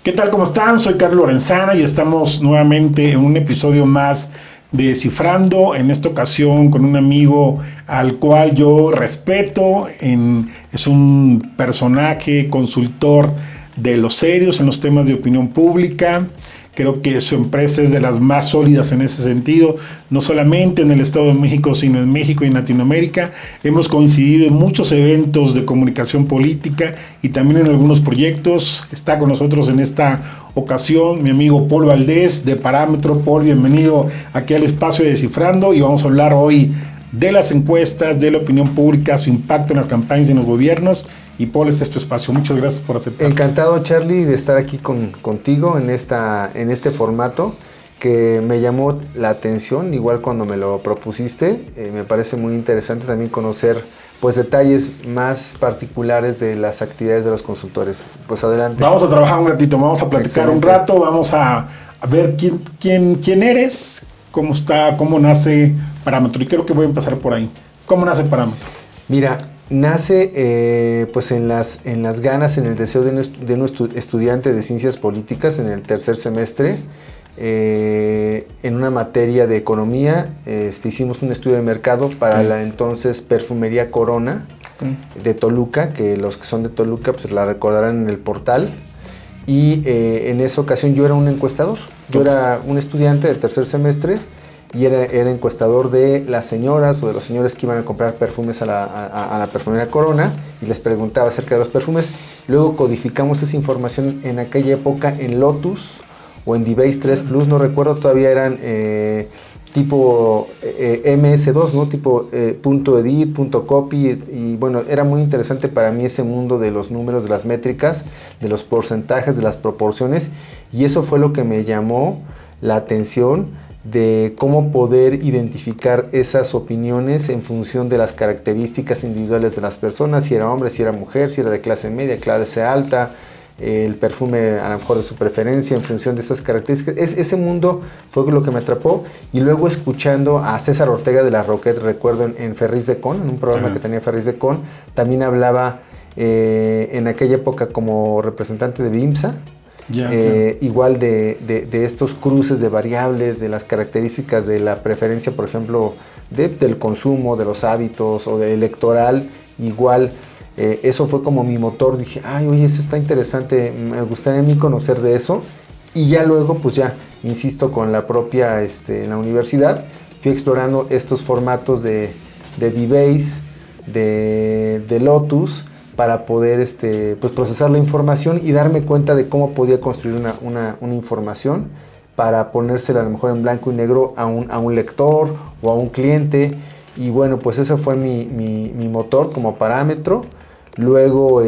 ¿Qué tal? ¿Cómo están? Soy Carlos Lorenzana y estamos nuevamente en un episodio más de Descifrando, en esta ocasión con un amigo al cual yo respeto, es un personaje consultor de los serios en los temas de opinión pública. Creo que su empresa es de las más sólidas en ese sentido, no solamente en el Estado de México, sino en México y en Latinoamérica. Hemos coincidido en muchos eventos de comunicación política y también en algunos proyectos. Está con nosotros en esta ocasión mi amigo Paul Valdés de Parámetro. Paul, bienvenido aquí al espacio de Descifrando y vamos a hablar hoy de las encuestas, de la opinión pública, su impacto en las campañas y en los gobiernos. Y Paul, este es tu espacio. Muchas gracias por aceptar. Encantado, Charlie, de estar aquí contigo en este formato que me llamó la atención, igual cuando me lo propusiste. Me parece muy interesante también conocer pues detalles más particulares de las actividades de los consultores. Pues adelante. Vamos a trabajar un ratito, vamos a platicar un rato, vamos a ver quién eres, cómo está, cómo nace Parámetro. Y creo que voy a empezar por ahí. ¿Cómo nace Parámetro? Mira, nace pues en las ganas, en el deseo de un estudiante de ciencias políticas en el tercer semestre, en una materia de economía. Hicimos un estudio de mercado para la entonces Perfumería Corona de Toluca, que los que son de Toluca pues la recordarán en el portal. Y en esa ocasión yo era un encuestador, yo era un estudiante de tercer semestre y era encuestador de las señoras o de los señores que iban a comprar perfumes a la Perfumería Corona, y les preguntaba acerca de los perfumes. Luego codificamos esa información en aquella época en Lotus o en DBase 3 Plus, no recuerdo, todavía eran tipo MS2, ¿no? Tipo .edit, .copy, y bueno, era muy interesante para mí ese mundo de los números, de las métricas, de los porcentajes, de las proporciones, y eso fue lo que me llamó la atención, de cómo poder identificar esas opiniones en función de las características individuales de las personas, si era hombre, si era mujer, si era de clase media, clase alta, el perfume a lo mejor de su preferencia en función de esas características. Ese mundo fue lo que me atrapó, y luego escuchando a César Ortega de la Roquette, recuerdo en Ferris de Con, en un programa que tenía Ferris de Con, también hablaba en aquella época como representante de BIMSA. Igual de estos cruces de variables, de las características de la preferencia, por ejemplo, del consumo, de los hábitos o de electoral. Igual, eso fue como mi motor. Dije, ay, oye, eso está interesante, me gustaría a mí conocer de eso. Y ya luego, pues ya, insisto, con la propia, en la universidad, fui explorando estos formatos de DBase, de Lotus, para poder pues procesar la información y darme cuenta de cómo podía construir una información para ponérsela a lo mejor en blanco y negro a un lector o a un cliente. Y bueno, pues ese fue mi motor como Parámetro. Luego,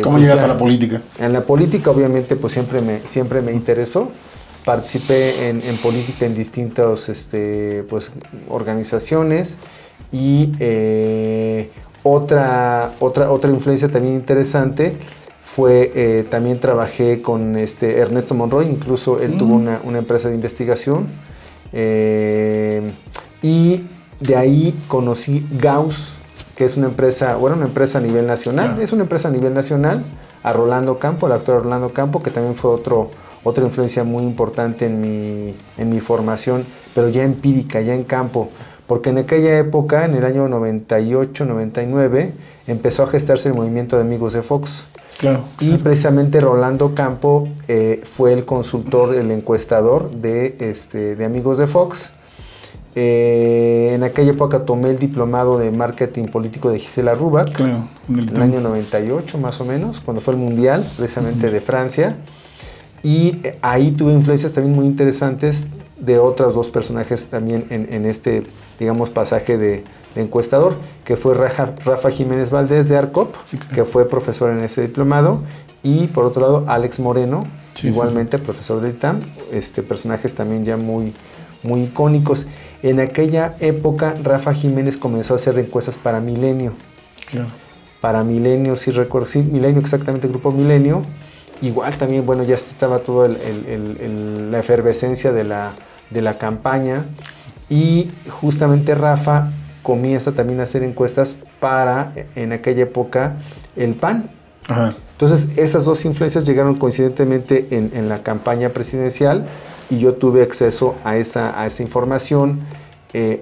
¿cómo llegas a la política? En la política, obviamente, pues siempre me interesó. Participé en política en distintas pues, organizaciones, y otra influencia también interesante fue, también trabajé con Ernesto Monroy, incluso él tuvo una empresa de investigación, y de ahí conocí Gauss, que es una empresa, bueno, una empresa a nivel nacional, es una empresa a nivel nacional, a Rolando Campo, el actor Rolando Campo, que también fue otra influencia muy importante en mi formación, pero ya empírica, ya en campo. Porque en aquella época, en el año 98, 99, empezó a gestarse el movimiento de Amigos de Fox. Claro. Y precisamente Rolando Campo fue el consultor, el encuestador de Amigos de Fox. En aquella época tomé el diplomado de marketing político de Gisela Rubac, claro, en el año 98 más o menos, cuando fue el Mundial, precisamente de Francia. Y ahí tuve influencias también muy interesantes de otros dos personajes también en este, digamos, pasaje de encuestador, que fue Rafa Jiménez Valdés de ARCOP, que fue profesor en ese diplomado, y por otro lado Alex Moreno, igualmente profesor de ITAM, personajes también ya muy, muy icónicos. En aquella época Rafa Jiménez comenzó a hacer encuestas para Milenio. Claro. Para Milenio, sí recuerdo, sí, Milenio, exactamente, Grupo Milenio. Igual también, bueno, ya estaba toda la efervescencia de la campaña, y justamente Rafa comienza también a hacer encuestas para, en aquella época, el PAN. Ajá. Entonces, esas dos influencias llegaron coincidentemente en la campaña presidencial y yo tuve acceso a esa información.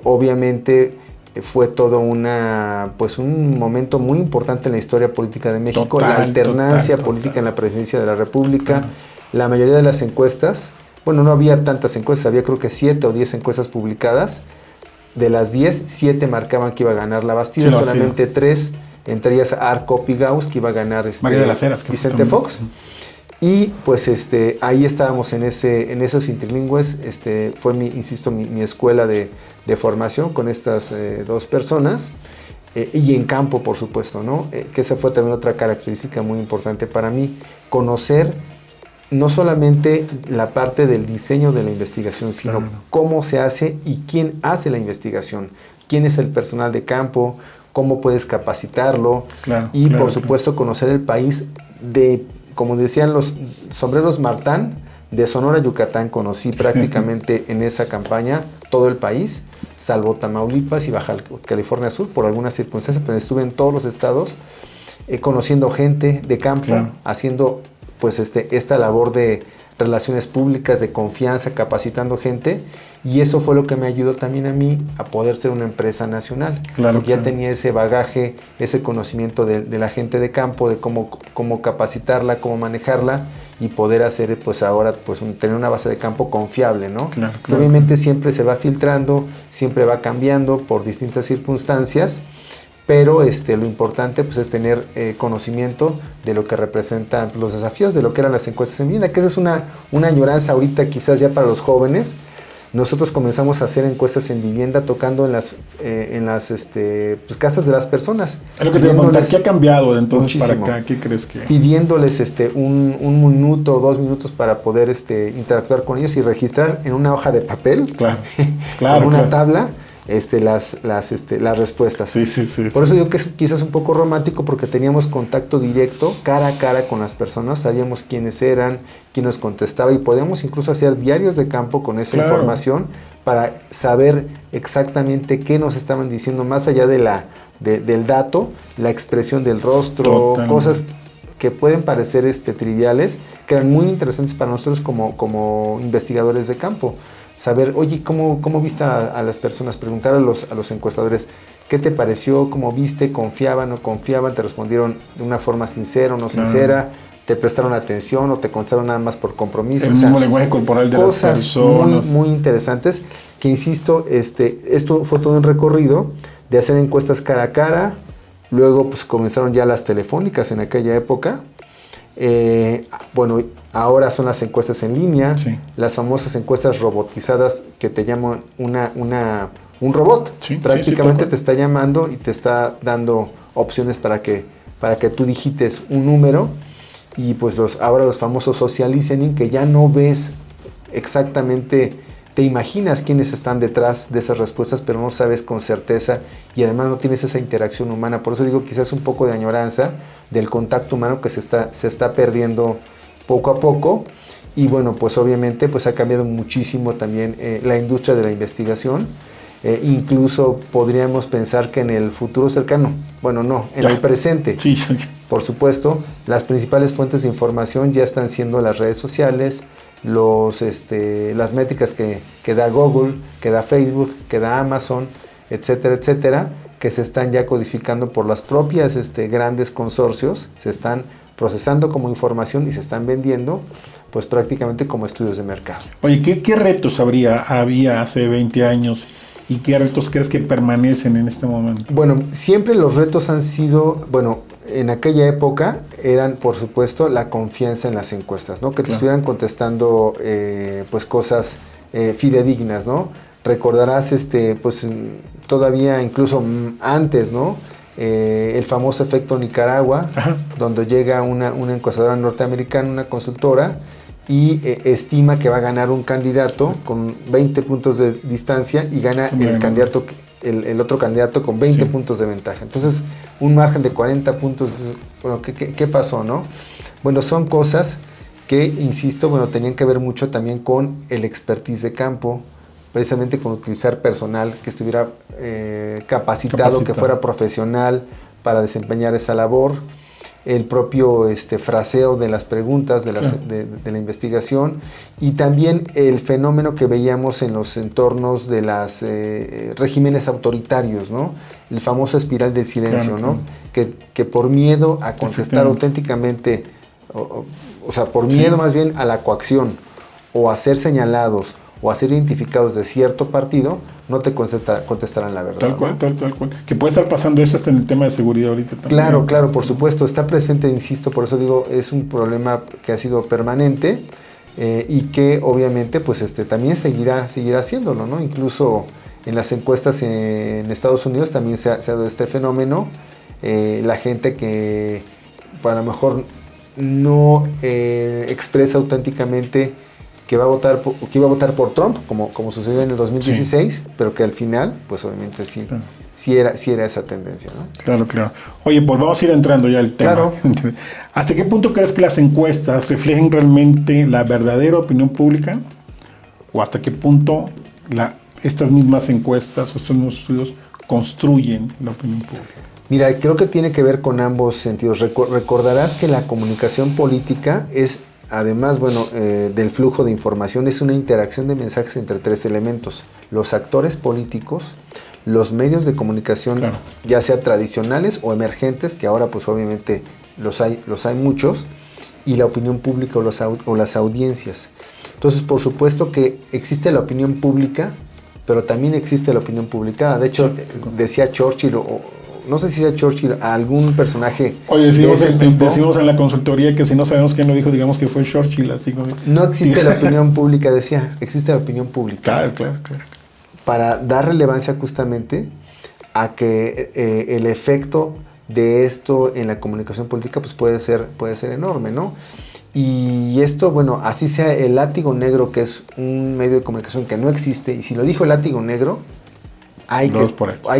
Obviamente fue todo un momento muy importante en la historia política de México, la alternancia política en la presidencia de la República. La mayoría de las encuestas, bueno, no había tantas encuestas, había creo que 7 o 10 encuestas publicadas. De las 10, 7 marcaban que iba a ganar la Bastida, solamente 3, entre ellas Arcop y Gauss, que iba a ganar María de las Heras, Vicente Fox. Y pues ahí estábamos en esos interlingües. Fue mi escuela de formación con estas 2 personas. Y en campo, por supuesto, ¿no? Que esa fue también otra característica muy importante para mí. Conocer no solamente la parte del diseño de la investigación, sino cómo se hace y quién hace la investigación. Quién es el personal de campo, cómo puedes capacitarlo. Por supuesto, conocer el país como decían los sombreros Martán, de Sonora a Yucatán. Conocí prácticamente en esa campaña todo el país, salvo Tamaulipas y Baja California Sur, por algunas circunstancias, pero estuve en todos los estados, conociendo gente de campo, haciendo pues esta labor de relaciones públicas, de confianza, capacitando gente, y eso fue lo que me ayudó también a mí a poder ser una empresa nacional. Porque ya tenía ese bagaje, ese conocimiento de la gente de campo, de cómo capacitarla, cómo manejarla, y poder hacer pues ahora pues tener una base de campo confiable, ¿no? Que obviamente siempre se va filtrando, siempre va cambiando por distintas circunstancias, pero lo importante pues es tener conocimiento de lo que representan los desafíos de lo que eran las encuestas en vivienda, que esa es una añoranza ahorita quizás ya para los jóvenes. Nosotros comenzamos a hacer encuestas en vivienda tocando en las pues, casas de las personas. Es lo que te voy a contar, ¿qué ha cambiado entonces muchísimo para acá? ¿Qué crees que...? Pidiéndoles un minuto o 2 minutos para poder interactuar con ellos y registrar en una hoja de papel, con una tabla, las respuestas. Sí. Por eso digo que es quizás un poco romántico, porque teníamos contacto directo, cara a cara con las personas, sabíamos quiénes eran, quién nos contestaba, y podíamos incluso hacer diarios de campo con esa información para saber exactamente qué nos estaban diciendo, más allá del dato, la expresión del rostro, cosas que pueden parecer triviales, que eran muy interesantes para nosotros como investigadores de campo. Saber, oye, ¿cómo viste a las personas? Preguntar a los encuestadores, ¿qué te pareció? ¿Cómo viste? ¿Confiaban o no confiaban? ¿Te respondieron de una forma sincera o no sincera? ¿Te prestaron atención o te contestaron nada más por compromiso? El mismo lenguaje corporal de las personas. Cosas muy interesantes, que insisto, esto fue todo un recorrido de hacer encuestas cara a cara. Luego pues comenzaron ya las telefónicas en aquella época. Bueno, ahora son las encuestas en línea, las famosas encuestas robotizadas, que te llaman un robot. Prácticamente te está llamando y te está dando opciones para que tú digites un número. Y pues ahora los famosos social listening, que ya no ves exactamente, te imaginas quiénes están detrás de esas respuestas, pero no sabes con certeza, y además no tienes esa interacción humana. Por eso digo, quizás un poco de añoranza del contacto humano que se está perdiendo poco a poco. Y bueno, pues obviamente pues ha cambiado muchísimo también la industria de la investigación. Incluso podríamos pensar que en el futuro cercano, bueno, no, en el presente, por supuesto, las principales fuentes de información ya están siendo las redes sociales, las métricas que da Google, que da Facebook, que da Amazon, etcétera, etcétera, que se están ya codificando por las propias grandes consorcios, se están procesando como información y se están vendiendo pues prácticamente como estudios de mercado. Oye, ¿qué retos había hace 20 años y qué retos crees que permanecen en este momento? Bueno, siempre los retos han sido, en aquella época eran, por supuesto, la confianza en las encuestas, ¿no? Que te estuvieran contestando pues cosas fidedignas, ¿no? Recordarás pues todavía incluso antes, ¿no? El famoso efecto Nicaragua, donde llega una encuestadora norteamericana, una consultora, y estima que va a ganar un candidato con 20 puntos de distancia y gana el otro candidato con 20 puntos de ventaja. Entonces, un margen de 40 puntos, bueno, ¿qué pasó, no? Bueno, son cosas que, insisto, tenían que ver mucho también con el expertise de campo, precisamente con utilizar personal que estuviera capacitado, que fuera profesional para desempeñar esa labor. el propio fraseo de las preguntas, de la investigación, y también el fenómeno que veíamos en los entornos de los regímenes autoritarios, ¿no? El famoso espiral del silencio, ¿no? Que por miedo a contestar auténticamente, o sea, por miedo más bien a la coacción, o a ser señalados, o a ser identificados de cierto partido, no te contestarán la verdad. Tal cual, ¿no? tal cual. Que puede estar pasando eso hasta en el tema de seguridad ahorita también. Claro, por supuesto. Está presente, insisto, por eso digo, es un problema que ha sido permanente y que obviamente pues también seguirá haciéndolo, ¿no? Incluso en las encuestas en Estados Unidos también se ha dado este fenómeno. La gente que a lo mejor no expresa auténticamente que iba a votar por Trump, como sucedió en el 2016, pero que al final, pues obviamente sí era esa tendencia, ¿no? Claro. Oye, pues vamos a ir entrando ya al tema. Claro. ¿Hasta qué punto crees que las encuestas reflejen realmente la verdadera opinión pública? ¿O hasta qué punto estas mismas encuestas o estos mismos estudios construyen la opinión pública? Mira, creo que tiene que ver con ambos sentidos. Recordarás que la comunicación política es, además, del flujo de información, es una interacción de mensajes entre tres elementos: los actores políticos, los medios de comunicación, ya sea tradicionales o emergentes, que ahora pues obviamente los hay muchos, y la opinión pública o las audiencias. Entonces, por supuesto que existe la opinión pública, pero también existe la opinión publicada. De hecho, decía Churchill, no sé si era Churchill, a algún personaje. Oye, decimos en la consultoría que si no sabemos quién lo dijo, digamos que fue Churchill. Así como... No existe la opinión pública, decía, existe la opinión pública. Claro. Para dar relevancia justamente a que el efecto de esto en la comunicación política pues puede ser enorme, ¿no? Y esto, así sea el látigo negro, que es un medio de comunicación que no existe, y si lo dijo el látigo negro, hay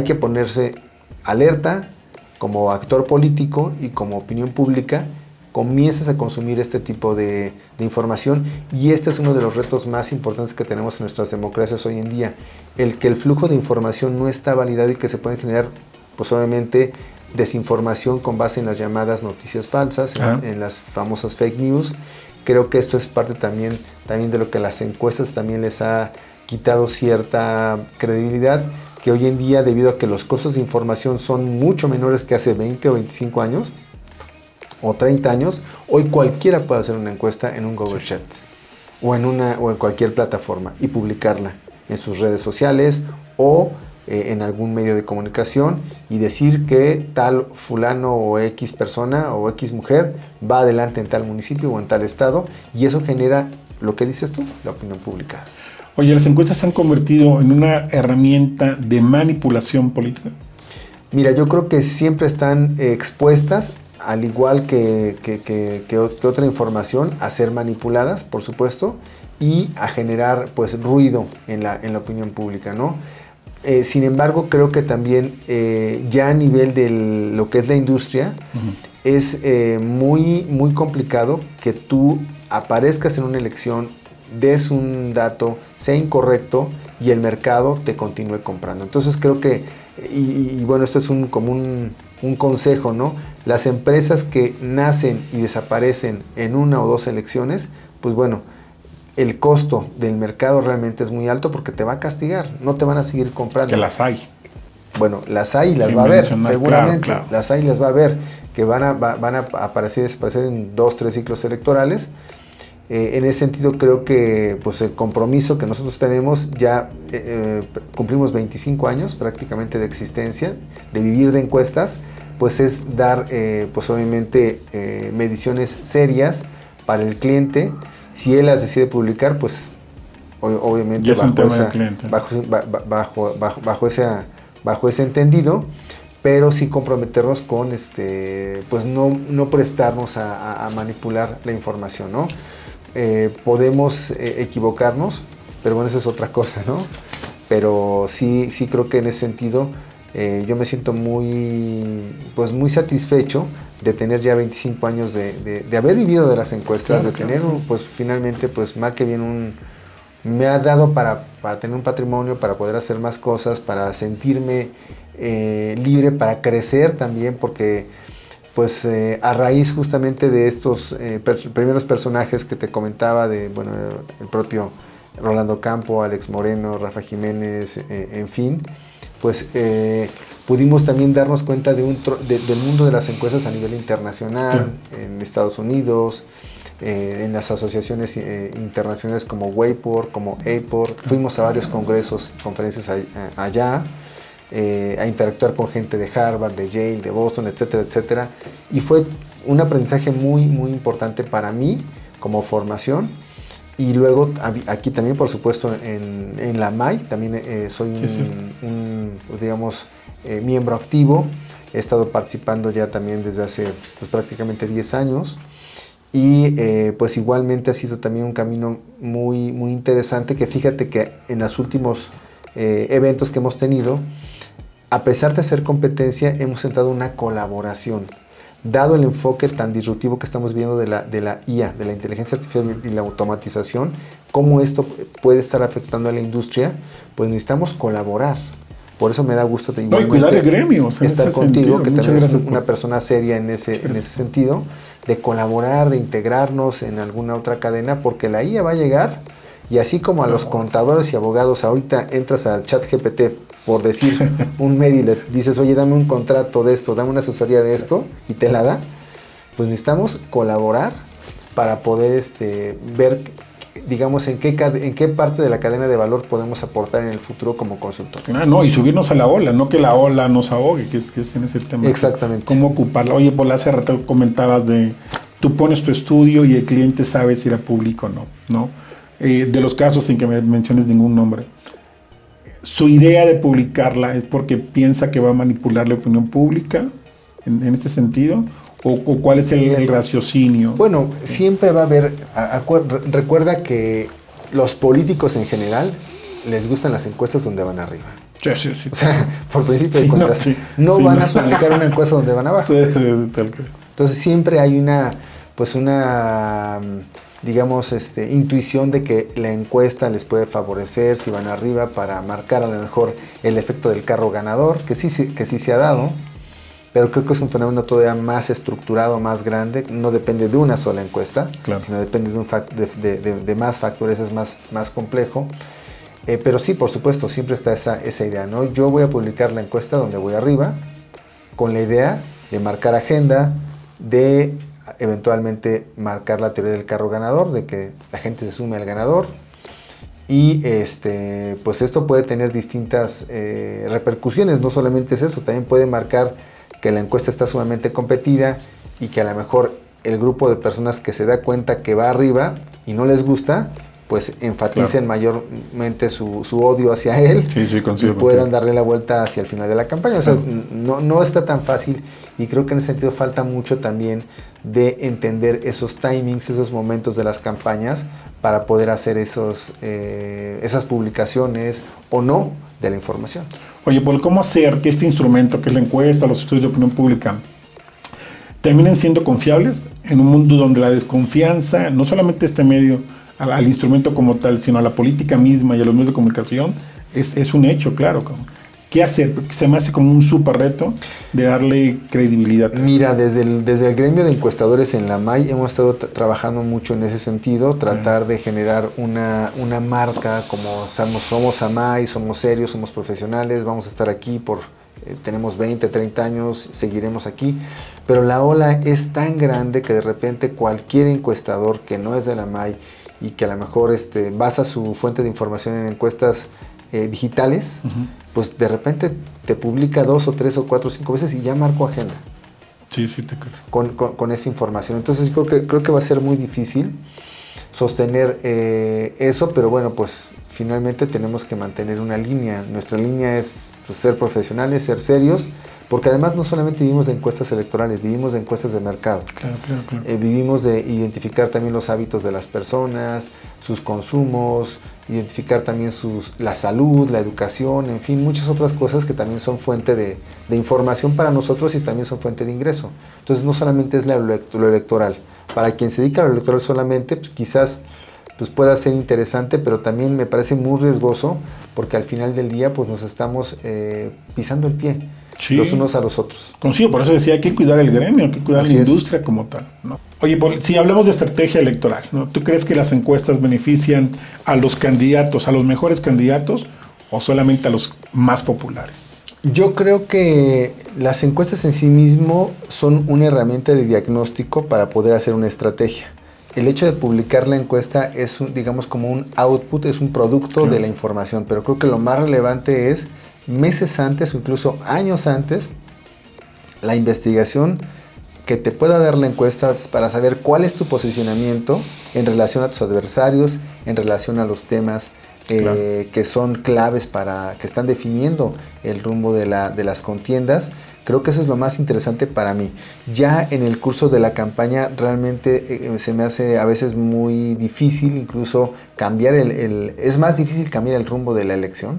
que ponerse alerta como actor político y como opinión pública. Comienzas a consumir este tipo de información, y este es uno de los retos más importantes que tenemos en nuestras democracias hoy en día, el que el flujo de información no está validado y que se puede generar, pues obviamente, desinformación con base en las llamadas noticias falsas, en las famosas fake news. Creo que esto es parte también de lo que las encuestas también les ha quitado cierta credibilidad, que hoy en día, debido a que los costos de información son mucho menores que hace 20 o 25 años, o 30 años, hoy cualquiera puede hacer una encuesta en un Google Chat o en cualquier plataforma y publicarla en sus redes sociales o en algún medio de comunicación, y decir que tal fulano o X persona o X mujer va adelante en tal municipio o en tal estado, y eso genera lo que dices tú, la opinión pública. Oye, ¿las encuestas se han convertido en una herramienta de manipulación política? Mira, yo creo que siempre están expuestas, al igual que otra información, a ser manipuladas, por supuesto, y a generar pues ruido en la opinión pública, ¿no? Sin embargo, creo que también ya a nivel de lo que es la industria, es muy, muy complicado que tú aparezcas en una elección, des un dato, sea incorrecto, y el mercado te continúe comprando. Entonces creo que, esto es como un consejo, ¿no? Las empresas que nacen y desaparecen en una o dos elecciones, pues el costo del mercado realmente es muy alto, porque te va a castigar, no te van a seguir comprando. Que las hay. Las hay y las va a haber, seguramente. Claro. Las hay y las va a haber, que van a aparecer y desaparecer en 2-3 ciclos electorales. En ese sentido, creo que pues el compromiso que nosotros tenemos, ya cumplimos 25 años prácticamente de existencia, de vivir de encuestas, pues es dar, pues obviamente, mediciones serias para el cliente. Si él las decide publicar, pues obviamente bajo ese entendido, pero sí comprometernos con pues no prestarnos a manipular la información, ¿no? Podemos equivocarnos, pero esa es otra cosa, ¿no? Pero sí creo que en ese sentido yo me siento muy satisfecho de tener ya 25 años de haber vivido de las encuestas, tener pues finalmente, pues mal que bien, me ha dado para tener un patrimonio, para poder hacer más cosas, para sentirme libre, para crecer también, porque pues a raíz justamente de estos primeros personajes que te comentaba, de bueno, el propio Rolando Campo, Alex Moreno, Rafa Jiménez, en fin, pues pudimos también darnos cuenta del mundo de las encuestas a nivel internacional, en Estados Unidos, en las asociaciones internacionales como WAPOR, como APOR. Fuimos a varios congresos, conferencias allá, a interactuar con gente de Harvard, de Yale, de Boston, etcétera, etcétera. Y fue un aprendizaje muy, muy importante para mí como formación. Y luego aquí también, por supuesto, en la MAI, también soy un digamos, miembro activo. He estado participando ya también desde hace pues, prácticamente 10 años. Y pues igualmente ha sido también un camino muy, muy interesante, que fíjate que en los últimos eventos que hemos tenido, a pesar de ser competencia, hemos entrado en una colaboración. Dado el enfoque tan disruptivo que estamos viendo de la IA, de la inteligencia artificial y la automatización, cómo esto puede estar afectando a la industria, pues necesitamos colaborar. Por eso me da gusto y cuidar el gremio, estar contigo, que también eres una persona seria en ese sentido, de colaborar, de integrarnos en alguna otra cadena, porque la IA va a llegar, y así como a los contadores y abogados, ahorita entras al ChatGPT, por decir un medio, y le dices, oye, dame un contrato de esto, dame una asesoría de esto, y te la da, pues necesitamos colaborar para poder ver, digamos, en qué parte de la cadena de valor podemos aportar en el futuro como consultor. Y subirnos a la ola, no que la ola nos ahogue, que es en ese tema. Exactamente. Cómo ocuparla. Oye, por hace rato comentabas tú pones tu estudio y el cliente sabe si era público o no. De los casos sin que me menciones ningún nombre. Su idea de publicarla es porque piensa que va a manipular la opinión pública, en este sentido, o cuál es el raciocinio. Bueno, siempre va a haber, recuerda que los políticos en general les gustan las encuestas donde van arriba. Sí. O sea, por principio de cuentas, no van a publicar una encuesta donde van abajo. Entonces siempre hay una digamos, intuición de que la encuesta les puede favorecer si van arriba, para marcar a lo mejor el efecto del carro ganador, que sí se ha dado, pero creo que es un fenómeno todavía más estructurado, más grande. No depende de una sola encuesta, sino depende de más factores, es más complejo. Pero sí, por supuesto, siempre está esa idea, ¿no? Yo voy a publicar la encuesta donde voy arriba, con la idea de marcar agenda, de eventualmente marcar la teoría del carro ganador, de que la gente se sume al ganador, y pues esto puede tener distintas repercusiones. No solamente es eso, también puede marcar que la encuesta está sumamente competida y que a lo mejor el grupo de personas que se da cuenta que va arriba y no les gusta, pues enfaticen mayormente su odio hacia él, y puedan darle la vuelta hacia el final de la campaña. O sea, no está tan fácil, y creo que en ese sentido falta mucho también de entender esos timings, esos momentos de las campañas, para poder hacer esas publicaciones o no de la información. Oye, Paul, ¿cómo hacer que este instrumento, que es la encuesta, los estudios de opinión pública, terminen siendo confiables en un mundo donde la desconfianza, no solamente este medio, al instrumento como tal, sino a la política misma y a los medios de comunicación, es un hecho, claro? ¿Qué hacer? Porque se me hace como un súper reto de darle credibilidad. Mira, desde el gremio de encuestadores en la MAI hemos estado trabajando mucho en ese sentido, tratar de generar una marca, como somos AMAI, somos serios, somos profesionales, vamos a estar aquí tenemos 20, 30 años, seguiremos aquí, pero la ola es tan grande que de repente cualquier encuestador que no es de la MAI y que a lo mejor basa su fuente de información en encuestas digitales, pues de repente te publica 2 o 3 o 4 o 5 veces y ya marcó agenda. Sí, te creo. Con esa información. Entonces creo que va a ser muy difícil sostener eso, pero bueno, pues finalmente tenemos que mantener una línea. Nuestra línea es ser profesionales, ser serios, porque además no solamente vivimos de encuestas electorales, vivimos de encuestas de mercado. Claro. Vivimos de identificar también los hábitos de las personas, sus consumos, identificar también la salud, la educación, en fin, muchas otras cosas que también son fuente de información para nosotros y también son fuente de ingreso. Entonces no solamente es lo electoral. Para quien se dedica a lo electoral solamente, pues quizás pueda ser interesante, pero también me parece muy riesgoso, porque al final del día pues nos estamos pisando el pie. Sí. los unos a los otros. Consigo, por eso decía, hay que cuidar el gremio, hay que cuidar Así la es. industria como tal, ¿no? Oye, si hablamos de estrategia electoral, ¿no? ¿Tú crees que las encuestas benefician a los candidatos, a los mejores candidatos, o solamente a los más populares? Yo creo que las encuestas en sí mismo son una herramienta de diagnóstico para poder hacer una estrategia. El hecho de publicar la encuesta es, digamos, como un output, es un producto Claro. de la información, pero creo que lo más relevante es meses antes o incluso años antes, la investigación que te pueda dar la encuesta para saber cuál es tu posicionamiento en relación a tus adversarios, en relación a los temas Claro. que son claves que están definiendo el rumbo de las contiendas. Creo que eso es lo más interesante para mí. Ya en el curso de la campaña realmente se me hace a veces muy difícil incluso cambiar es más difícil cambiar el rumbo de la elección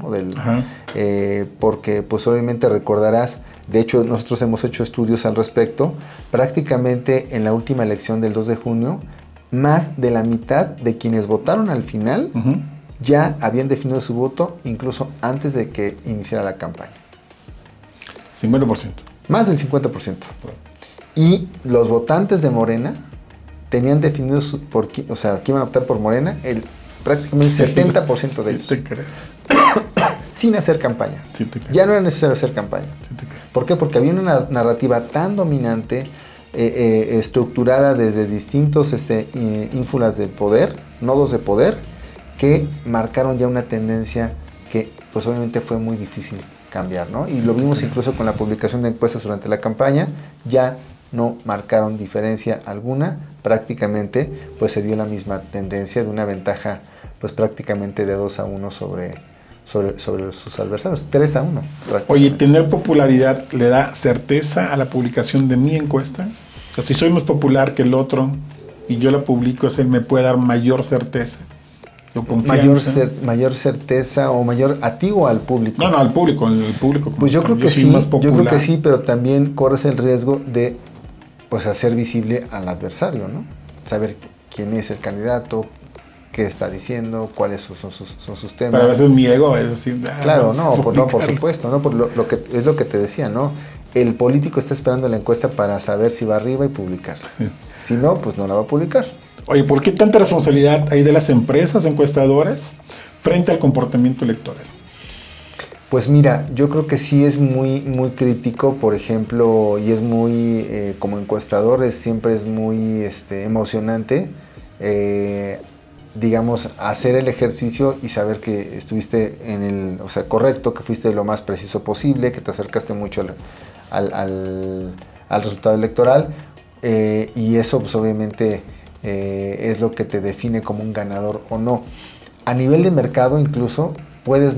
porque pues obviamente recordarás, de hecho nosotros hemos hecho estudios al respecto, prácticamente en la última elección del 2 de junio, más de la mitad de quienes votaron al final ya habían definido su voto incluso antes de que iniciara la campaña. 50%. Más del 50%. Y los votantes de Morena tenían definido que iban a optar por Morena prácticamente el 70% de ellos. Sí te creo. Sin hacer campaña. Sí te creo. Ya no era necesario hacer campaña. Sí te creo. ¿Por qué? Porque había una narrativa tan dominante, estructurada desde distintos ínfulas de poder, nodos de poder, que marcaron ya una tendencia que pues obviamente fue muy difícil cambiar, ¿no? Y lo vimos incluso con la publicación de encuestas durante la campaña, ya no marcaron diferencia alguna, prácticamente pues se dio la misma tendencia de una ventaja pues prácticamente de 2-1 sobre sus adversarios, 3-1. Oye, ¿tener popularidad le da certeza a la publicación de mi encuesta? O sea, si soy más popular que el otro y yo la publico, ¿eso me puede dar mayor certeza? Mayor certeza o mayor a ti o al público. No, al público, el público. Pues yo creo que soy sí, más yo creo popular. que sí, pero también corres el riesgo de pues hacer visible al adversario, ¿no? Saber quién es el candidato, qué está diciendo, cuáles son sus temas. Pero a veces mi ego es así. Claro, por supuesto, ¿no? Por lo que es lo que te decía, ¿no? El político está esperando la encuesta para saber si va arriba y publicarla. Si no, pues no la va a publicar. Oye, ¿por qué tanta responsabilidad hay de las empresas encuestadoras frente al comportamiento electoral? Pues mira, yo creo que sí es muy, muy crítico, por ejemplo, y es muy, como encuestador, siempre es muy emocionante, digamos, hacer el ejercicio y saber que estuviste correcto, que fuiste lo más preciso posible, que te acercaste mucho al resultado electoral, y eso pues obviamente es lo que te define como un ganador o no. A nivel de mercado incluso puedes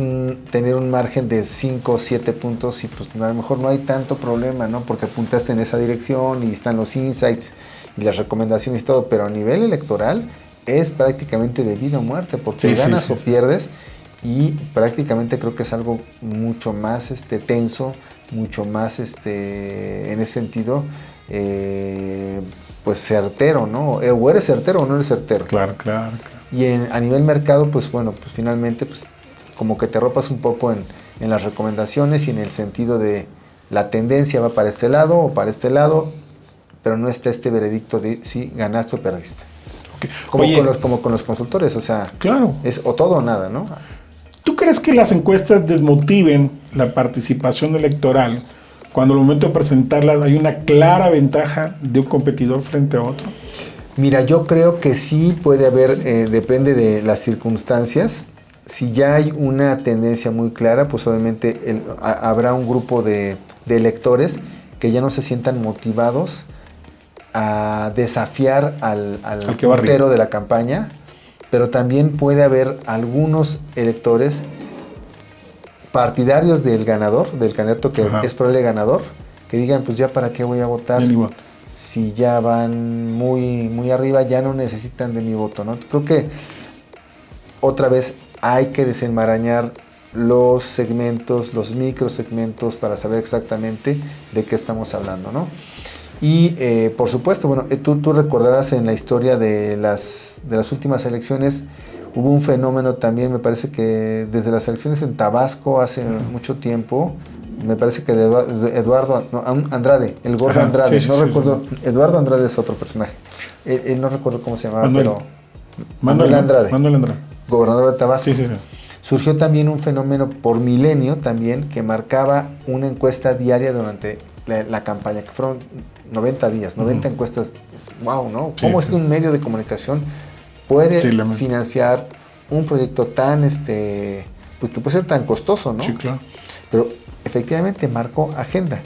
tener un margen de 5 o 7 puntos y pues a lo mejor no hay tanto problema, ¿no? Porque apuntaste en esa dirección y están los insights y las recomendaciones y todo, pero a nivel electoral es prácticamente de vida o muerte, porque ganas o pierdes, y prácticamente creo que es algo mucho más tenso, mucho más en ese sentido pues certero, ¿no? O eres certero o no eres certero. Claro. Y a nivel mercado, pues bueno, pues finalmente pues como que te arropas un poco en las recomendaciones y en el sentido de la tendencia va para este lado o para este lado, pero no está este veredicto de si ganaste o perdiste. Okay. Como con los consultores, o sea, claro, es o todo o nada, ¿no? ¿Tú crees que las encuestas desmotiven la participación electoral cuando al momento de presentarlas hay una clara ventaja de un competidor frente a otro? Mira, yo creo que sí puede haber, depende de las circunstancias. Si ya hay una tendencia muy clara, pues obviamente habrá un grupo de electores que ya no se sientan motivados a desafiar al puntero de la campaña, pero también puede haber algunos electores partidarios del ganador, del candidato que es probable ganador, que digan, pues ya para qué voy a votar, si ya van muy, muy arriba, ya no necesitan de mi voto, ¿no? Creo que otra vez hay que desenmarañar los segmentos, los microsegmentos para saber exactamente de qué estamos hablando, ¿no? Y por supuesto, bueno, tú recordarás en la historia de las últimas elecciones, hubo un fenómeno también, me parece que desde las elecciones en Tabasco hace mucho tiempo, me parece que de Eduardo Andrade, el gordo Andrade, no recuerdo, Eduardo Andrade es otro personaje, él no recuerdo cómo se llamaba, pero Manuel Andrade, gobernador de Tabasco. Sí. Surgió también un fenómeno por milenio también que marcaba una encuesta diaria durante la campaña, que fueron 90 días, 90 encuestas. Wow, ¿no? ¿Cómo es que un medio de comunicación puede financiar un proyecto tan, pues que puede ser tan costoso, ¿no? Sí, claro. Pero efectivamente marcó agenda.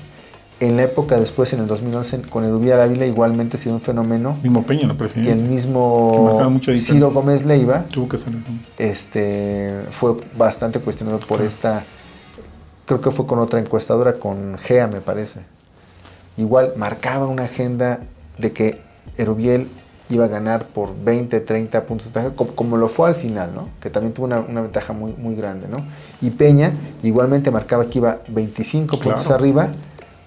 En la época después, en el 2011, con Erubiel Ávila, igualmente se dio un fenómeno. Mismo Peña en la presidencia. Que el mismo Ciro Gómez Leiva tuvo que salir. Fue bastante cuestionado por esta, creo que fue con otra encuestadora, con GEA me parece. Igual marcaba una agenda de que Erubiel iba a ganar por 20, 30 puntos de ventaja, como lo fue al final, ¿no? Que también tuvo una ventaja muy, muy grande, ¿no? Y Peña igualmente marcaba que iba 25 puntos arriba,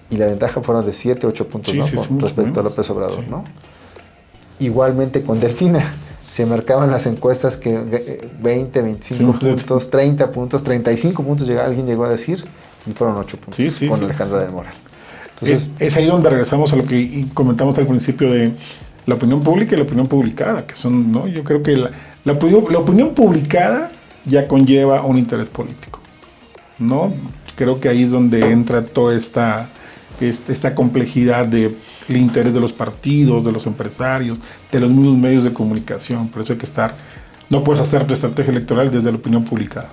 y la ventaja fueron de 7, 8 puntos, ¿no? Respecto a López Obrador, ¿no? Igualmente con Delfina se marcaban las encuestas que 20, 25 puntos, 30 puntos, 35 puntos, alguien llegó a decir, y fueron 8 puntos con Alejandra del Moral. Entonces, es ahí donde regresamos a lo que comentamos al principio de la opinión pública y la opinión publicada, que son, ¿no? Yo creo que la opinión publicada ya conlleva un interés político, ¿no? Creo que ahí es donde entra toda esta complejidad del interés de los partidos, de los empresarios, de los mismos medios de comunicación. Por eso hay que no puedes hacer tu estrategia electoral desde la opinión publicada.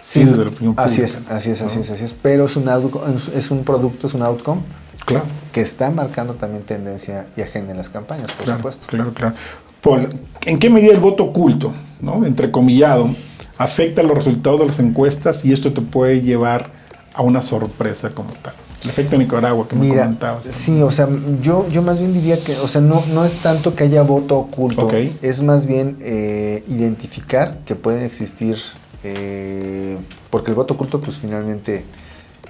Sí, desde la opinión pública. Así es. Pero es un producto, es un outcome, claro, que está marcando también tendencia y agenda en las campañas, por supuesto. Claro. Paul, ¿en qué medida el voto oculto, ¿no? Entrecomillado, afecta los resultados de las encuestas y esto te puede llevar a una sorpresa como tal? El efecto Nicaragua que me comentabas. Sí, o sea, yo más bien diría que, o sea, no es tanto que haya voto oculto, es más bien identificar que pueden existir, porque el voto oculto, pues finalmente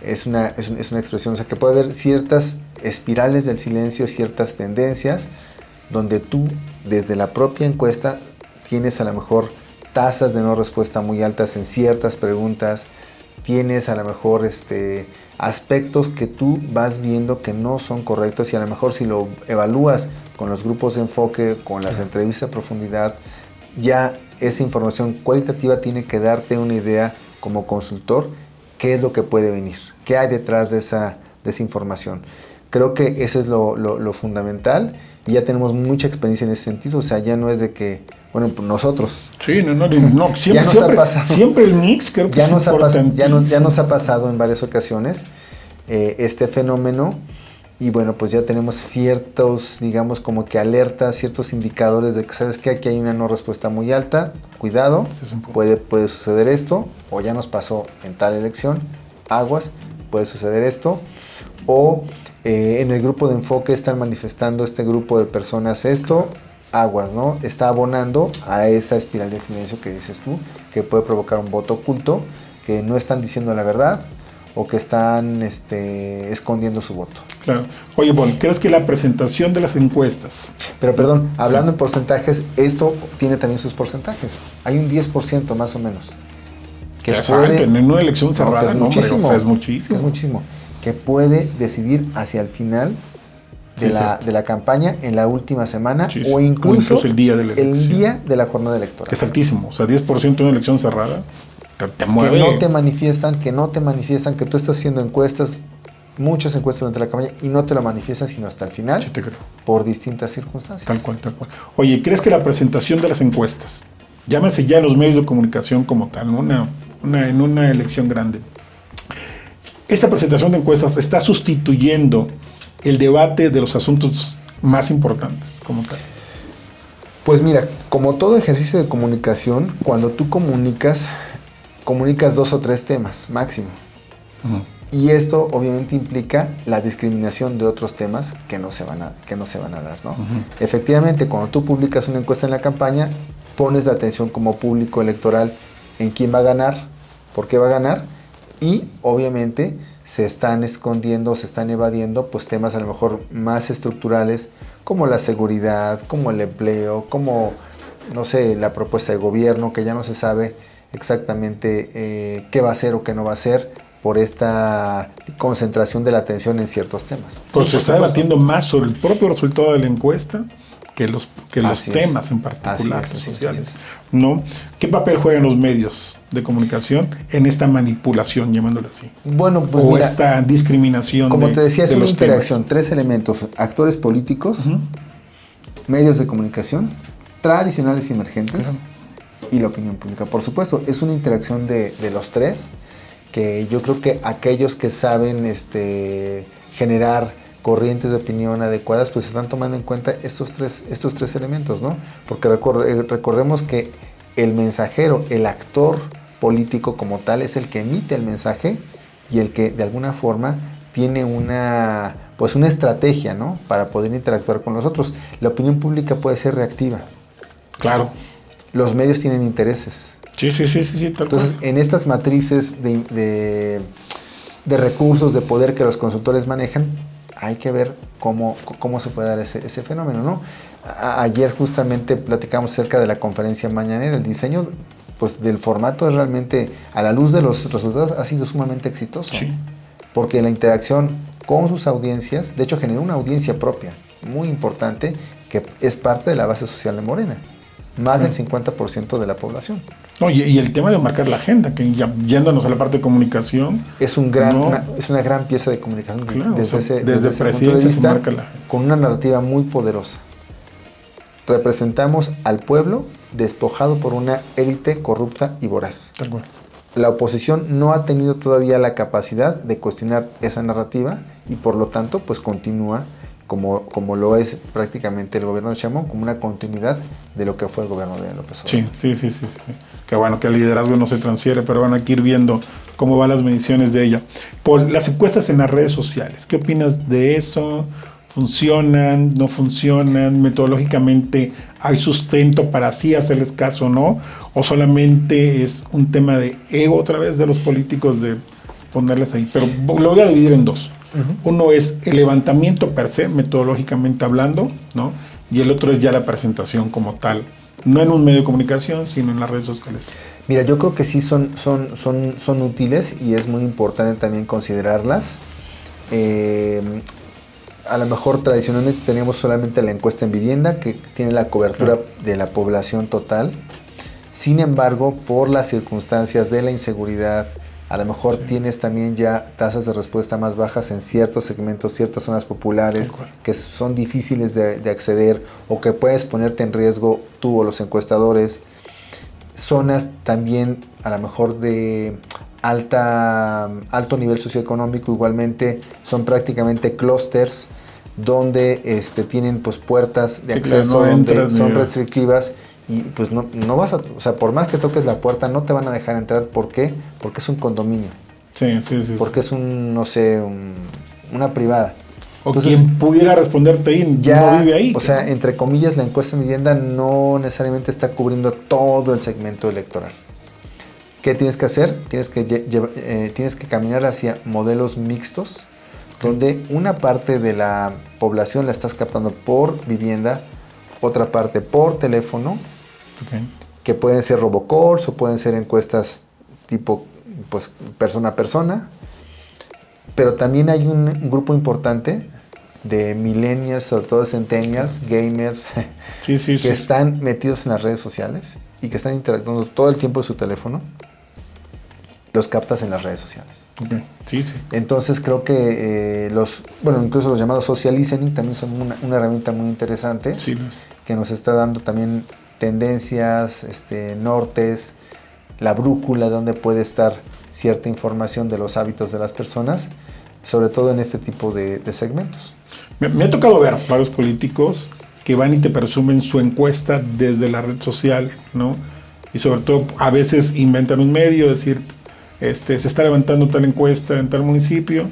es una expresión, o sea, que puede haber ciertas espirales del silencio, ciertas tendencias, donde tú, desde la propia encuesta, tienes a lo mejor tasas de no respuesta muy altas en ciertas preguntas, tienes a lo mejor aspectos que tú vas viendo que no son correctos, y a lo mejor si lo evalúas con los grupos de enfoque, con las entrevistas a profundidad, ya esa información cualitativa tiene que darte una idea como consultor, qué es lo que puede venir, qué hay detrás de esa información. Creo que eso es lo fundamental, y ya tenemos mucha experiencia en ese sentido. O sea, ya no es de que, bueno, pues nosotros. Sí, siempre el mix creo que ya nos ha pasado en varias ocasiones este fenómeno, y bueno, pues ya tenemos ciertos, digamos, como que alertas, ciertos indicadores de que, ¿sabes qué? Aquí hay una no respuesta muy alta, cuidado, puede suceder esto, o ya nos pasó en tal elección, aguas, puede suceder esto, o en el grupo de enfoque están manifestando este grupo de personas esto, aguas, ¿no? Está abonando a esa espiral de silencio que dices tú, que puede provocar un voto oculto, que no están diciendo la verdad o que están escondiendo su voto. Claro. Oye, Paul, ¿crees que la presentación de las encuestas? Pero perdón, hablando en porcentajes, esto tiene también sus porcentajes. Hay un 10% más o menos. Que puede, en una elección cerrada, que es muchísimo. O sea, es muchísimo. Es muchísimo. Que puede decidir hacia el final de la campaña, en la última semana, o incluso el día de la jornada electoral. Que es altísimo. O sea, 10% de una elección cerrada te mueve. Que no te manifiestan, que tú estás haciendo encuestas, muchas encuestas durante la campaña, y no te lo manifiestan sino hasta el final, sí, te creo, por distintas circunstancias. Tal cual. Oye, ¿crees que la presentación de las encuestas, llámese ya los medios de comunicación como tal, en una elección grande, esta presentación de encuestas está sustituyendo el debate de los asuntos más importantes como tal? Pues mira, como todo ejercicio de comunicación, cuando tú comunicas 2 o 3 temas máximo. Uh-huh. Y esto obviamente implica la discriminación de otros temas que no se van a dar, ¿no? Uh-huh. Efectivamente, cuando tú publicas una encuesta en la campaña, pones la atención como público electoral en quién va a ganar, por qué va a ganar, y obviamente se están escondiendo, se están evadiendo pues temas a lo mejor más estructurales, como la seguridad, como el empleo, como, no sé, la propuesta de gobierno, que ya no se sabe exactamente qué va a hacer o qué no va a hacer, por esta concentración de la atención en ciertos temas. Pues se está debatiendo más sobre el propio resultado de la encuesta que los temas en particular sociales, ¿no? ¿Qué papel juegan los medios de comunicación en esta manipulación, llamándolo así? Bueno, pues o mira, esta discriminación. Como te decía, es una interacción, temas. 3 elementos: actores políticos, medios de comunicación, tradicionales y emergentes, y la opinión pública. Por supuesto, es una interacción de los 3, que yo creo que aquellos que saben generar corrientes de opinión adecuadas, pues están tomando en cuenta estos tres elementos, ¿no? Porque recordemos que el mensajero, el actor político como tal, es el que emite el mensaje y el que de alguna forma tiene una estrategia, ¿no? Para poder interactuar con los otros. La opinión pública puede ser reactiva. Claro. Los medios tienen intereses. Sí, tal Entonces, cual. en estas matrices de recursos, de poder que los consultores manejan, hay que ver cómo se puede dar ese fenómeno, ¿no? Ayer justamente platicamos acerca de la conferencia mañanera. El diseño, pues, del formato es realmente, a la luz de los resultados, ha sido sumamente exitoso. Sí. Porque la interacción con sus audiencias, de hecho, generó una audiencia propia muy importante, que es parte de la base social de Morena. Más del 50% de la población. Oye, y el tema de marcar la agenda, que ya yéndonos a la parte de comunicación. Es una gran pieza de comunicación. Claro, desde ese presidencia se marca la agenda. Con una narrativa muy poderosa. Representamos al pueblo despojado por una élite corrupta y voraz. Tal cual. La oposición no ha tenido todavía la capacidad de cuestionar esa narrativa y por lo tanto pues continúa como lo es prácticamente el gobierno de Sheinbaum, como una continuidad de lo que fue el gobierno de López Obrador. Sí. Que bueno, que el liderazgo no se transfiere, pero van a ir viendo cómo van las mediciones de ella. Paul, las encuestas en las redes sociales, ¿qué opinas de eso? ¿Funcionan? ¿No funcionan? ¿Metodológicamente hay sustento para así hacerles caso o no? ¿O solamente es un tema de ego otra vez de los políticos de ponerles ahí? Pero lo voy a dividir en dos. Uno es el levantamiento per se, metodológicamente hablando, ¿no? Y el otro es ya la presentación como tal, no en un medio de comunicación, sino en las redes sociales. Mira, yo creo que sí son útiles y es muy importante también considerarlas. A lo mejor tradicionalmente teníamos solamente la encuesta en vivienda, que tiene la cobertura de la población total. Sin embargo, por las circunstancias de la inseguridad, a lo mejor tienes también ya tasas de respuesta más bajas en ciertos segmentos, ciertas zonas populares que son difíciles de acceder o que puedes ponerte en riesgo tú o los encuestadores. Zonas también a lo mejor de alto nivel socioeconómico, igualmente son prácticamente clústeres donde tienen pues puertas de acceso donde son restrictivas. Y pues no vas a, o sea, por más que toques la puerta, no te van a dejar entrar. ¿Por qué? Porque es un condominio. Sí. Porque es una privada. O entonces, quien pudiera responderte ahí ya no vive ahí. O sea, entre comillas, la encuesta en vivienda no necesariamente está cubriendo todo el segmento electoral. ¿Qué tienes que hacer? Tienes que caminar hacia modelos mixtos, donde una parte de la población la estás captando por vivienda, otra parte por teléfono, que pueden ser robocalls o pueden ser encuestas tipo pues persona a persona, pero también hay un grupo importante de millennials, sobre todo centennials, gamers, que están metidos en las redes sociales y que están interactuando todo el tiempo en su teléfono, los captas en las redes sociales. Entonces creo que incluso los llamados social listening también son una herramienta muy interesante, que nos está dando también tendencias, nortes, la brújula donde puede estar cierta información de los hábitos de las personas, sobre todo en este tipo de segmentos. Me ha tocado ver varios políticos que van y te presumen su encuesta desde la red social, ¿no? Y sobre todo a veces inventan un medio, decir, se está levantando tal encuesta en tal municipio,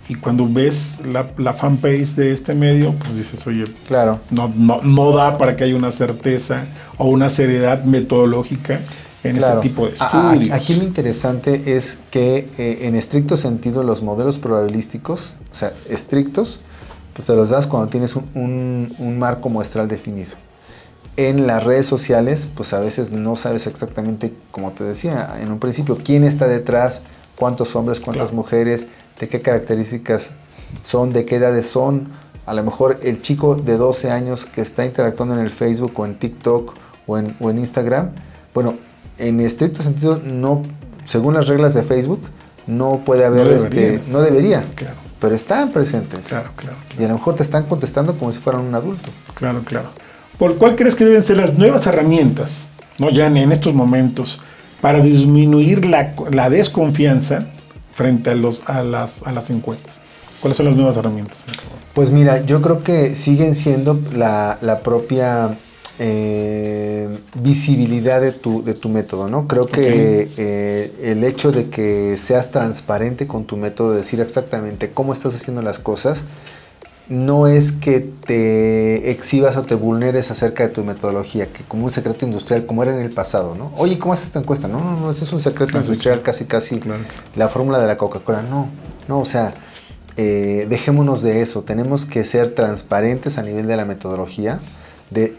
y cuando ves la fanpage de este medio, pues dices, oye, claro, no da para que haya una certeza o una seriedad metodológica en ese tipo de estudios. Aquí lo interesante es que en estricto sentido los modelos probabilísticos, o sea, estrictos, pues te los das cuando tienes un marco muestral definido. En las redes sociales, pues a veces no sabes exactamente, como te decía en un principio, quién está detrás, cuántos hombres, cuántas mujeres, de qué características son, de qué edades son. A lo mejor el chico de 12 años que está interactuando en el Facebook o en TikTok o en Instagram, bueno, en estricto sentido, no, según las reglas de Facebook, no puede haber, no debería, claro, pero están presentes. Claro. Y a lo mejor te están contestando como si fueran un adulto. Claro. ¿Por cuál crees que deben ser las nuevas herramientas, no ya en estos momentos, para disminuir la desconfianza frente a las encuestas? ¿Cuáles son las nuevas herramientas? Pues mira, yo creo que siguen siendo la propia visibilidad de tu método, ¿no? Creo que el hecho de que seas transparente con tu método, decir exactamente cómo estás haciendo las cosas, no es que te exhibas o te vulneres acerca de tu metodología, que como un secreto industrial, como era en el pasado, ¿no? Oye, ¿cómo haces esta encuesta? No, ese es un secreto industrial, casi, claro. La fórmula de la Coca-Cola. No, o sea, dejémonos de eso. Tenemos que ser transparentes a nivel de la metodología, de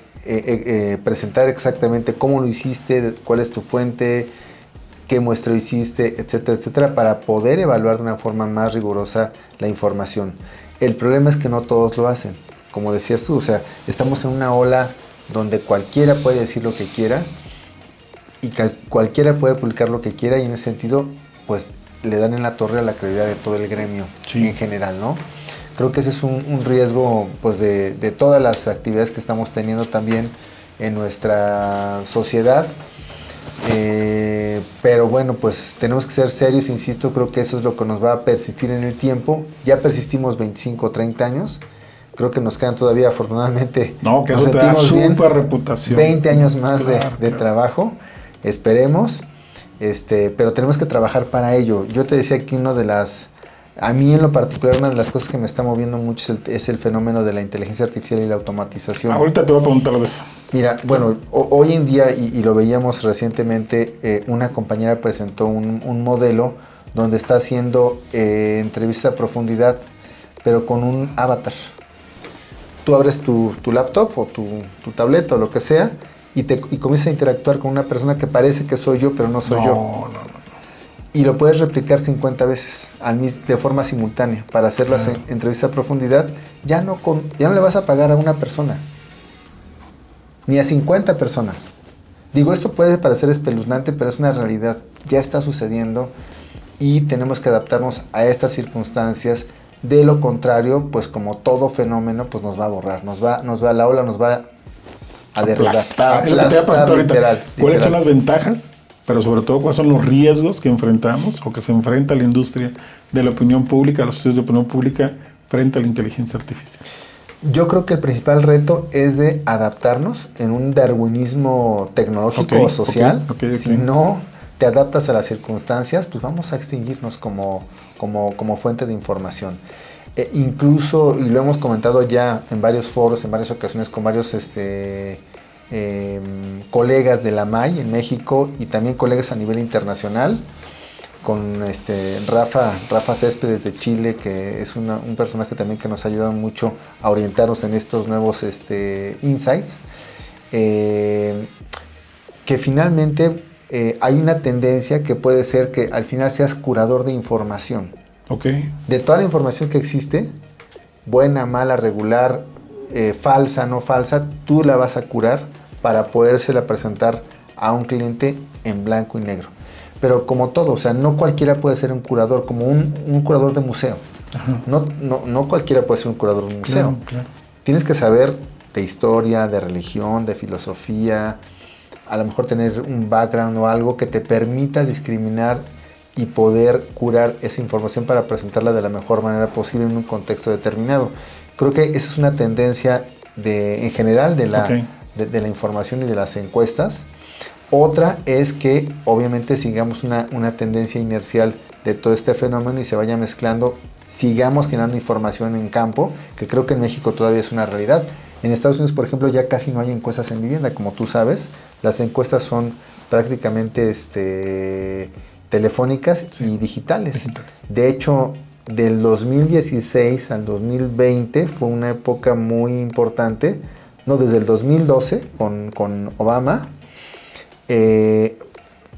presentar exactamente cómo lo hiciste, cuál es tu fuente, qué muestreo hiciste, etcétera, etcétera, para poder evaluar de una forma más rigurosa la información. El problema es que no todos lo hacen. Como decías tú, o sea, estamos en una ola donde cualquiera puede decir lo que quiera y cualquiera puede publicar lo que quiera, y en ese sentido, pues, le dan en la torre a la credibilidad de todo el gremio en general, ¿no? Creo que ese es un riesgo, pues, de todas las actividades que estamos teniendo también en nuestra sociedad. Pero bueno, pues tenemos que ser serios, insisto, creo que eso es lo que nos va a persistir en el tiempo. Ya persistimos 25 o 30 años, creo que nos quedan todavía, afortunadamente, no, que eso te da súper reputación. 20 años más de trabajo, esperemos, pero tenemos que trabajar para ello. Yo te decía que a mí en lo particular, una de las cosas que me está moviendo mucho es el fenómeno de la inteligencia artificial y la automatización. Ahorita te voy a preguntar de eso. Mira, bueno, hoy en día, y lo veíamos recientemente, una compañera presentó un modelo donde está haciendo entrevista a profundidad, pero con un avatar. Tú abres tu laptop o tu tableta o lo que sea y comienzas a interactuar con una persona que parece que soy yo, pero no soy yo. No. Y lo puedes replicar 50 veces de forma simultánea para hacer las entrevistas a profundidad. Ya no le vas a pagar a una persona, ni a 50 personas. Digo, esto puede parecer espeluznante, pero es una realidad. Ya está sucediendo y tenemos que adaptarnos a estas circunstancias. De lo contrario, pues como todo fenómeno, pues nos va a borrar, la ola nos va a derribar. Aplastar, literal. ¿Cuáles son las ventajas? Pero sobre todo, ¿cuáles son los riesgos que enfrentamos o que se enfrenta la industria de la opinión pública, los estudios de opinión pública frente a la inteligencia artificial? Yo creo que el principal reto es de adaptarnos en un darwinismo tecnológico o social. Si no te adaptas a las circunstancias, pues vamos a extinguirnos como fuente de información. Incluso, y lo hemos comentado ya en varios foros, en varias ocasiones con varios colegas de la MAI en México y también colegas a nivel internacional, con Rafa Céspedes de Chile, que es un personaje también que nos ha ayudado mucho a orientarnos en estos nuevos insights, que finalmente hay una tendencia que puede ser que al final seas curador de información. De toda la información que existe, buena, mala, regular, falsa, no falsa, tú la vas a curar para podérsela presentar a un cliente en blanco y negro. Pero como todo, o sea, no cualquiera puede ser un curador, como un curador de museo. No cualquiera puede ser un curador de museo. Claro. Tienes que saber de historia, de religión, de filosofía, a lo mejor tener un background o algo que te permita discriminar y poder curar esa información para presentarla de la mejor manera posible en un contexto determinado. Creo que esa es una tendencia en general de la información y de las encuestas. Otra es que obviamente sigamos una tendencia inercial de todo este fenómeno y se vaya mezclando, sigamos generando información en campo, que creo que en México todavía es una realidad. En Estados Unidos, por ejemplo, ya casi no hay encuestas en vivienda, como tú sabes. Las encuestas son prácticamente telefónicas y digitales. De hecho, del 2016 al 2020 fue una época muy importante. No, desde el 2012 con Obama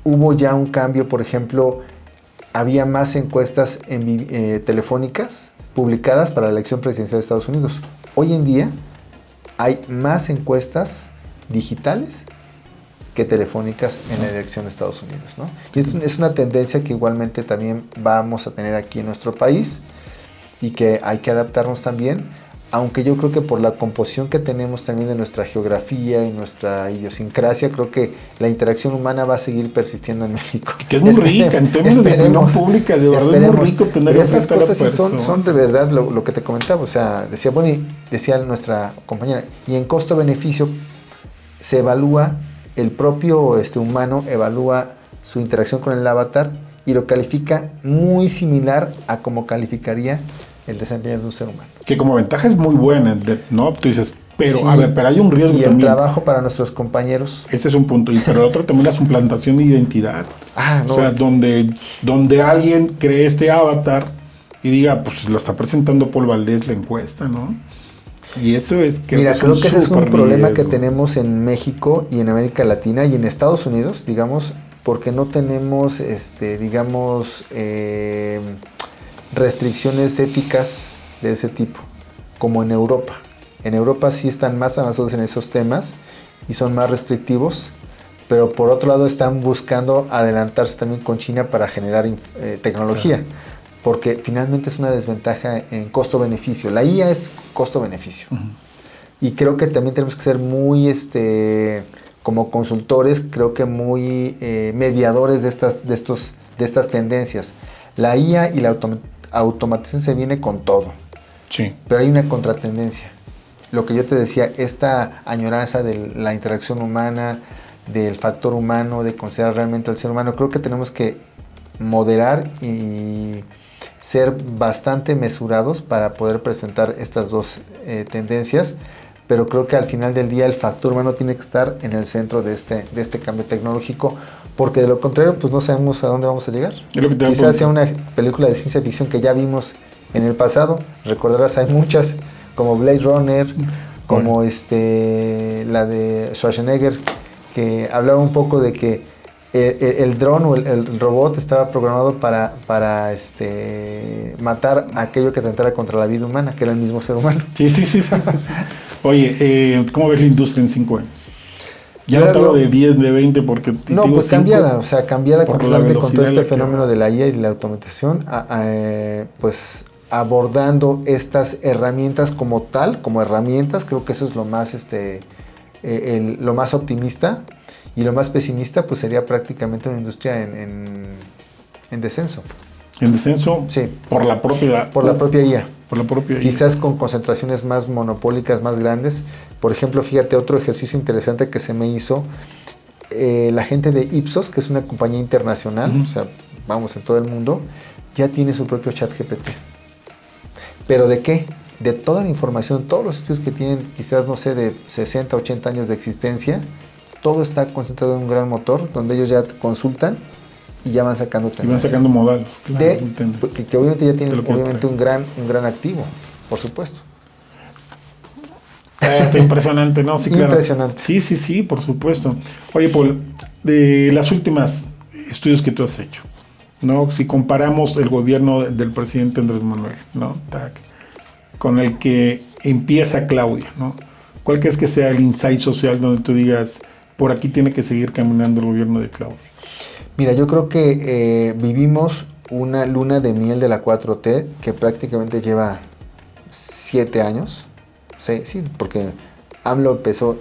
hubo ya un cambio, por ejemplo, había más encuestas telefónicas publicadas para la elección presidencial de Estados Unidos. Hoy en día hay más encuestas digitales que telefónicas en la elección de Estados Unidos, ¿no? Y es una tendencia que igualmente también vamos a tener aquí en nuestro país y que hay que adaptarnos también, aunque yo creo que por la composición que tenemos también de nuestra geografía y nuestra idiosincrasia, creo que la interacción humana va a seguir persistiendo en México. Que es muy rica, en términos de opinión pública, de verdad es muy rico tener. Pero estas cosas sí son de verdad lo que te comentaba, o sea, decía nuestra compañera, y en costo-beneficio se evalúa, el propio humano evalúa su interacción con el avatar y lo califica muy similar a como calificaría el desempeño de un ser humano. Que como ventaja es muy buena, ¿no? Tú dices, pero sí, a ver, pero hay un riesgo y también. Y el trabajo para nuestros compañeros. Ese es un punto. Pero el otro también la suplantación de identidad. No. O sea, donde alguien cree este avatar y diga, pues lo está presentando Paul Valdés la encuesta, ¿no? Y eso es que Mira, creo que ese es un problema riesgo que tenemos en México y en América Latina y en Estados Unidos, digamos, porque no tenemos, restricciones éticas de ese tipo, como en Europa. En Europa sí están más avanzados en esos temas y son más restrictivos, pero por otro lado están buscando adelantarse también con China para generar tecnología. Claro. Porque finalmente es una desventaja en costo-beneficio. La IA es costo-beneficio. Uh-huh. Y creo que también tenemos que ser muy, como consultores, creo que muy mediadores de estas tendencias. La IA y la automatización se viene con todo. Sí. Pero hay una contratendencia. Lo que yo te decía, esta añoranza de la interacción humana, del factor humano, de considerar realmente al ser humano, creo que tenemos que moderar y ser bastante mesurados para poder presentar estas dos tendencias, pero creo que al final del día el factor humano tiene que estar en el centro de este cambio tecnológico, porque de lo contrario pues no sabemos a dónde vamos a llegar. Quizás sea una película de ciencia ficción que ya vimos en el pasado, recordarás, hay muchas, como Blade Runner, como la de Schwarzenegger, que hablaba un poco de que el dron o el robot estaba programado para matar a aquello que atentara contra la vida humana, que era el mismo ser humano. Sí. Oye, ¿cómo ves la industria en 5 años? Ya no te hablo de 10, de 20, porque... No, pues cambiada completamente con todo este fenómeno de la IA y de la automatización, pues abordando estas herramientas como tal, como herramientas, creo que eso es lo más, lo más optimista. Y lo más pesimista pues sería prácticamente una industria en descenso. ¿En descenso? Sí. Por la propia IA. Por la propia IA. Por la propia IA. Quizás con concentraciones más monopólicas, más grandes. Por ejemplo, fíjate, otro ejercicio interesante que se me hizo, la gente de Ipsos, que es una compañía internacional, uh-huh. O sea, vamos, en todo el mundo, ya tiene su propio chat GPT. ¿Pero de qué? De toda la información, todos los estudios que tienen, quizás, no sé, de 60, 80 años de existencia, todo está concentrado en un gran motor donde ellos ya consultan y ya van sacando tendencias. Y van sacando modelos. Claro, que obviamente ya tienen un gran activo, por supuesto. Está impresionante, ¿no? Sí, claro. Impresionante. Sí, por supuesto. Oye, Paul, de las últimas estudios que tú has hecho, ¿no? Si comparamos el gobierno del presidente Andrés Manuel, ¿no? Con el que empieza Claudia, ¿no? ¿Cuál crees que sea el insight social donde tú digas, por aquí tiene que seguir caminando el gobierno de Claudia? Mira, yo creo que vivimos una luna de miel de la 4T que prácticamente lleva 7 años. Sí, porque AMLO empezó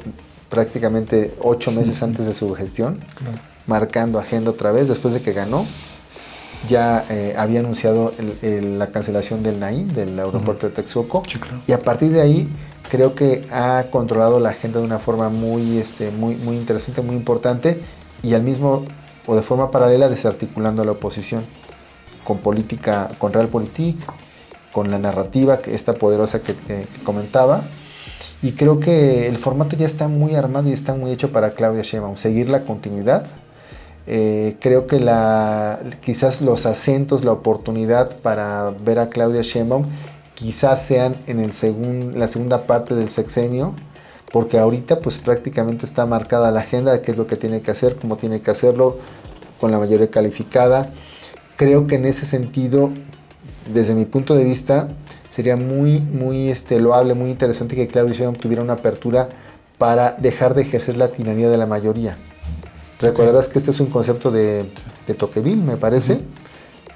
prácticamente 8 meses antes de su gestión, claro, marcando agenda otra vez. Después de que ganó, ya había anunciado la cancelación del Naim, del aeropuerto de Texcoco. Sí, claro. Y a partir de ahí creo que ha controlado la agenda de una forma muy interesante, muy importante, y al mismo o de forma paralela desarticulando a la oposición con política, con Realpolitik, con la narrativa esta poderosa que comentaba. Y creo que el formato ya está muy armado y está muy hecho para Claudia Sheinbaum, seguir la continuidad. Creo que quizás los acentos, la oportunidad para ver a Claudia Sheinbaum quizás sean en la segunda parte del sexenio, porque ahorita pues prácticamente está marcada la agenda de qué es lo que tiene que hacer, cómo tiene que hacerlo, con la mayoría calificada. creo que en ese sentido, desde mi punto de vista, sería muy loable, muy interesante que Claudia Sheinbaum tuviera una apertura para dejar de ejercer la tiranía de la mayoría. Recordarás que este es un concepto de Tocqueville, me parece.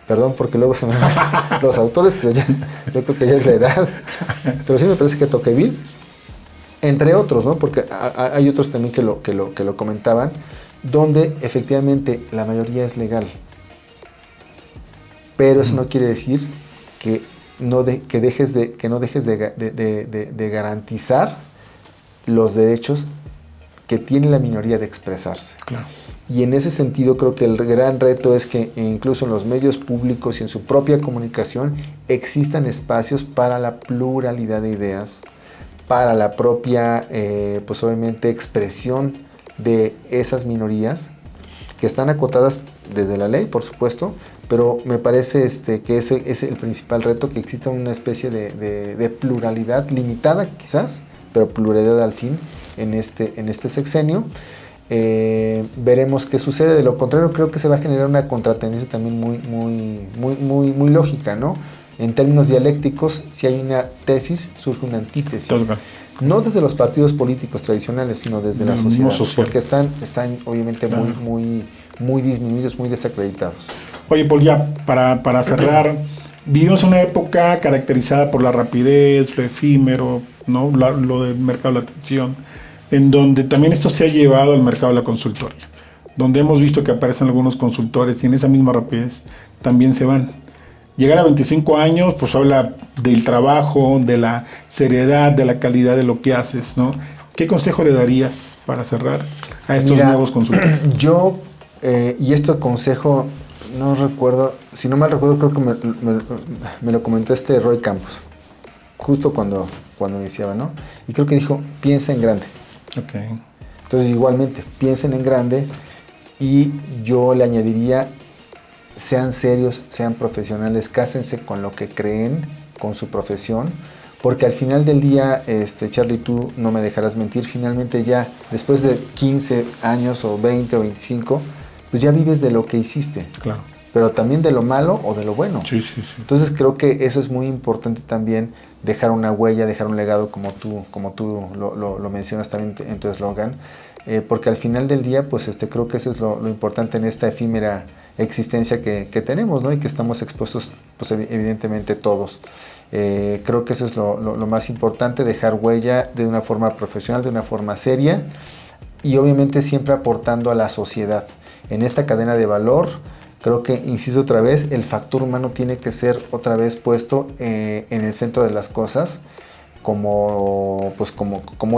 Perdón, porque luego se me van los autores, pero yo creo que ya es la edad. Pero sí me parece que Tocqueville, entre otros, ¿no? Porque hay otros también que lo comentaban, donde efectivamente la mayoría es legal. Pero eso no quiere decir que no dejes de garantizar los derechos que tiene la minoría de expresarse. Claro. Y en ese sentido creo que el gran reto es que incluso en los medios públicos y en su propia comunicación existan espacios para la pluralidad de ideas, para la propia, pues obviamente, expresión de esas minorías que están acotadas desde la ley, por supuesto, pero me parece que ese es el principal reto, que exista una especie de pluralidad limitada quizás, pero pluralidad al fin en este sexenio. Veremos qué sucede. De lo contrario, creo que se va a generar una contratendencia también muy lógica, ¿no? En términos dialécticos, si hay una tesis, surge una antítesis. Total. No desde los partidos políticos tradicionales, sino desde la sociedad, porque están obviamente claro, muy disminuidos, muy desacreditados. Oye, Paul, ya para cerrar, vivimos una época caracterizada por la rapidez, lo efímero, ¿no? Lo del mercado de la atención, en donde también esto se ha llevado al mercado de la consultoría, donde hemos visto que aparecen algunos consultores y en esa misma rapidez también se van. Llegar a 25 años, pues habla del trabajo, de la seriedad, de la calidad de lo que haces, ¿no? ¿Qué consejo le darías para cerrar a estos nuevos consultores? Yo, y este consejo, no recuerdo, si no mal recuerdo, creo que me lo comentó Roy Campos, justo cuando iniciaba, ¿no? Y creo que dijo, piensa en grande. Okay. Entonces, igualmente, piensen en grande, y yo le añadiría, sean serios, sean profesionales, cásense con lo que creen, con su profesión, porque al final del día, Charlie, tú no me dejarás mentir, finalmente ya, después de 15 años o 20 o 25, pues ya vives de lo que hiciste. Claro. Pero también de lo malo o de lo bueno. Sí. Entonces creo que eso es muy importante también, dejar una huella, dejar un legado, como tú lo mencionas también en tu eslogan, porque al final del día, pues creo que eso es lo importante en esta efímera existencia que tenemos, ¿no? Y que estamos expuestos, pues evidentemente todos. Creo que eso es lo más importante, dejar huella de una forma profesional, de una forma seria, y obviamente siempre aportando a la sociedad. En esta cadena de valor, creo que, insisto otra vez, el factor humano tiene que ser otra vez puesto en el centro de las cosas, como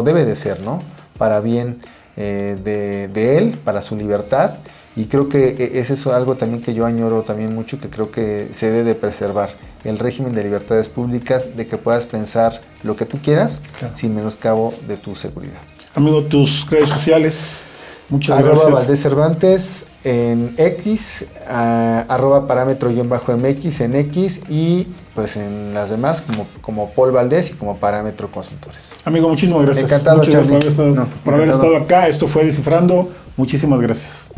debe de ser, ¿no? Para bien de él, para su libertad. Y creo que ese es algo también que yo añoro también mucho, que creo que se debe de preservar, el régimen de libertades públicas, de que puedas pensar lo que tú quieras, claro, sin menoscabo de tu seguridad. Amigo, tus redes sociales. Muchas gracias. Valdés Cervantes en X, @parámetro_MX en X, y pues en las demás como Paul Valdés y como Parámetro Consultores. Amigo, muchísimas gracias. Encantado, Charlie. Por haber estado acá. Esto fue Descifrando. Muchísimas gracias.